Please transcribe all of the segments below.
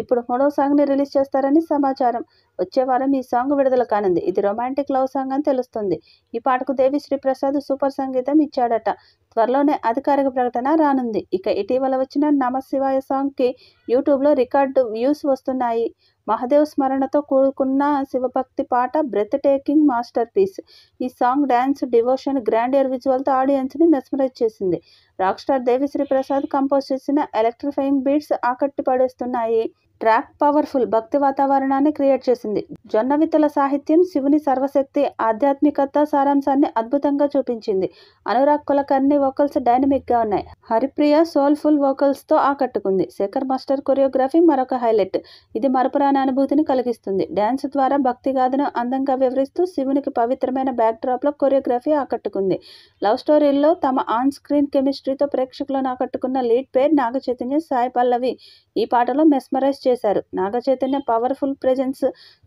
ఇప్పుడు మూడో సాంగ్ని రిలీజ్ చేస్తారని సమాచారం. వచ్చే వారం ఈ సాంగ్ విడుదల కానుంది. ఇది రొమాంటిక్ లవ్ సాంగ్ అని తెలుస్తుంది. ఈ పాటకు దేవిశ్రీ ప్రసాద్ సూపర్ సంగీతం ఇచ్చాడట. త్వరలోనే అధికారిక ప్రకటన రానుంది. ఇక ఇటీవల వచ్చిన నమశివాయ సాంగ్కి యూట్యూబ్లో రికార్డు వ్యూస్ వస్తున్నాయి. మహదేవ్ స్మరణతో కూడుకున్న శివభక్తి పాట బ్రెత్ టేకింగ్ మాస్టర్ పీస్. ఈ సాంగ్ డ్యాన్స్, డివోషన్, గ్రాండియర్ విజువల్తో ఆడియన్స్ని మెస్మరైజ్ చేసింది. Rock star Devi Sri Prasad compose చేసిన ఎలక్ట్రిఫైయింగ్ బీట్స్ ఆకట్టి పడేస్తున్నాయి. ట్రాక్ పవర్ఫుల్ భక్తి వాతావరణాన్ని క్రియేట్ చేసింది. జొన్నవిత్తల సాహిత్యం శివుని సర్వశక్తి, ఆధ్యాత్మికత సారాంశాన్ని అద్భుతంగా చూపించింది. అనురాగ్ కులకర్ణి వోకల్స్ డైనమిక్గా ఉన్నాయి. హరిప్రియ సోల్ఫుల్ వోకల్స్తో ఆకట్టుకుంది. శేఖర్ మాస్టర్ కొరియోగ్రఫీ మరొక హైలైట్. ఇది మరపురాని అనుభూతిని కలిగిస్తుంది. డ్యాన్స్ ద్వారా భక్తి గాథను అందంగా వివరిస్తూ శివునికి పవిత్రమైన బ్యాక్డ్రాప్లో కొరియోగ్రఫీ ఆకట్టుకుంది. లవ్ స్టోరీల్లో తమ ఆన్ స్క్రీన్ కెమిస్ట్రీతో ప్రేక్షకులను ఆకట్టుకున్న లీడ్ పేర్ నాగ చైతన్య, సాయి పల్లవి ఈ పాటలో మెస్మరైజ్ చేశారు. నాగ చైతన్య పవర్ఫుల్ ప్రెజెన్స్,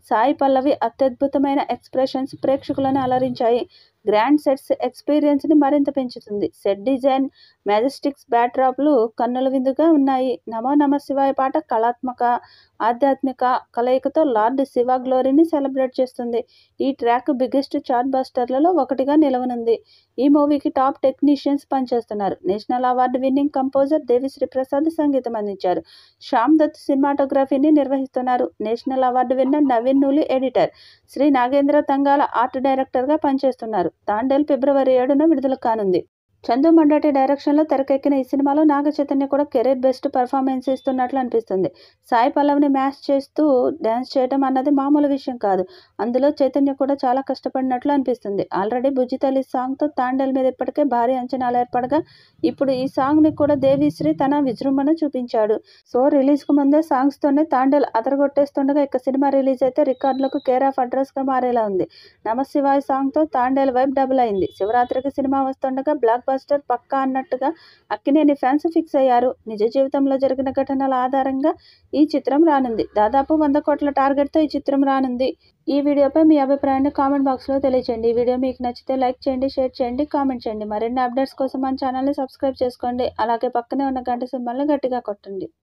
సాయి పల్లవి అత్యద్భుతమైన ఎక్స్ప్రెషన్స్ ప్రేక్షకులను అలరించాయి. గ్రాండ్ సెట్స్ ఎక్స్పీరియన్స్ని మరింత పెంచుతుంది. సెట్ డిజైన్, మ్యాజెస్టిక్స్, బ్యాక్డ్రాప్లు కన్నుల విందుగా ఉన్నాయి. నమో నమ శివాయ పాట కళాత్మక, ఆధ్యాత్మిక కలయికతో లార్డ్ శివ గ్లోరీని సెలబ్రేట్ చేస్తుంది. ఈ ట్రాక్ బిగ్గెస్ట్ చార్ట్ బస్టర్లలో ఒకటిగా నిలవనుంది. ఈ మూవీకి టాప్ టెక్నీషియన్స్ పనిచేస్తున్నారు. National award winning composer Devi Sri Prasad సంగీతం అందించారు. శ్యామ్ దత్ సినిమాటోగ్రఫీని నిర్వహిస్తున్నారు. National award winner Naveen Nooli editor. Shri Nagendra Thangala art డైరెక్టర్గా పనిచేస్తున్నారు. తాండేల్ ఫిబ్రవరి 7న విడుదల కానుంది. చందు మండాటి డైరెక్షన్లో తెరకెక్కిన ఈ సినిమాలో నాగ చైతన్య కూడా కెరీర్ బెస్ట్ పర్ఫార్మెన్స్ ఇస్తున్నట్లు అనిపిస్తుంది. సాయి పల్లవిని మ్యాచ్ చేస్తూ డ్యాన్స్ చేయడం అన్నది మామూలు విషయం కాదు. అందులో చైతన్య కూడా చాలా కష్టపడినట్లు అనిపిస్తుంది. ఆల్రెడీ బుజ్జితల్లి సాంగ్తో తాండేల్ మీద ఇప్పటికే భారీ అంచనాలు ఏర్పడగా ఇప్పుడు ఈ సాంగ్ని కూడా దేవిశ్రీ తన విజృంభణ చూపించాడు. సో రిలీజ్కు ముందే సాంగ్స్తోనే తాండేల్ అదరగొట్టేస్తుండగా ఇక సినిమా రిలీజ్ అయితే రికార్డులకు కేర్ ఆఫ్ అడ్రస్గా మారేలా ఉంది. నమశివాయ సాంగ్తో తాండేల్ వైబ్ డబుల్ అయింది. శివరాత్రికి సినిమా వస్తుండగా బ్లాక్ బస్టర్ పక్కా అన్నట్టుగా అక్కినేని ఫ్యాన్స్ ఫిక్స్ అయ్యారు. నిజ జీవితంలో జరిగిన ఘటనల ఆధారంగా ఈ చిత్రం రానుంది. దాదాపు 100 కోట్ల టార్గెట్తో ఈ చిత్రం రానుంది. ఈ వీడియోపై మీ అభిప్రాయాన్ని కామెంట్ బాక్స్లో తెలియజేయండి. ఈ వీడియో మీకు నచ్చితే లైక్ చేయండి, షేర్ చేయండి, కామెంట్ చేయండి. మరిన్ని అప్డేట్స్ కోసం మన ఛానల్ని సబ్స్క్రైబ్ చేసుకోండి. అలాగే పక్కనే ఉన్న గంట సింబల్ని గట్టిగా కొట్టండి.